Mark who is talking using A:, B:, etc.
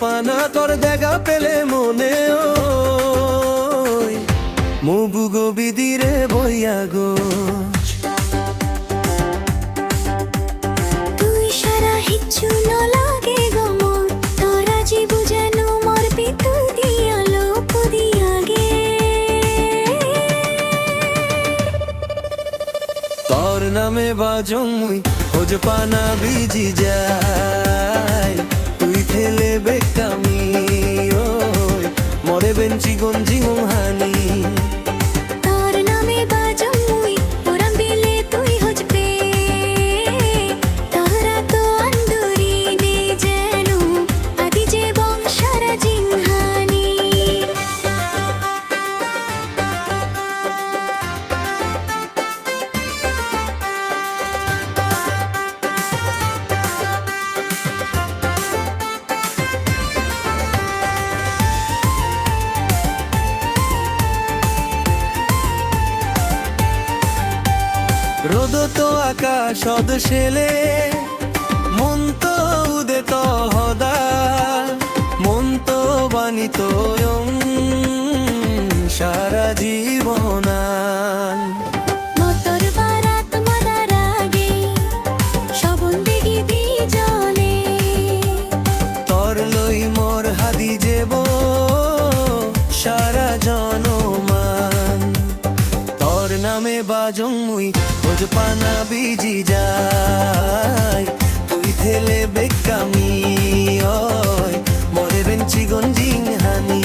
A: পানা তোর দেখা পেলে মনে মুবু গো বিদিরে বইয়া গো
B: তুই সারা হিচ্ছু ন লাগে গো মোর তোরা জীবু যেন মোর পিতু দিয়া লোক দিয়া গে
A: তোর নামে বাজং মুই খোঁজ পানা বিজি যায় তুই থেলে বেকামি মরে বেঞ্চি গঞ্জি হানি
B: তোর নামে বাজং মুই ওরাম বিলে তুই হজবে তোরা তো আন্দুরি নে যেন আদি যে বংশারা জিংহানি
A: রোদ তো আকাশ অদশেলে মন তো উদিত হদা মন তো বানিত সারা জীবনান
B: মতর বারাত মদার আগে শবন দিগি বিজনে
A: তোর লই মোর হাদি যেব সারা জনমান তোর নামে বাজং মুই খোঁজ পানা বিজি যায় তুই থেলে বেকামি মরে বেঞ্চি গঞ্জিং হানি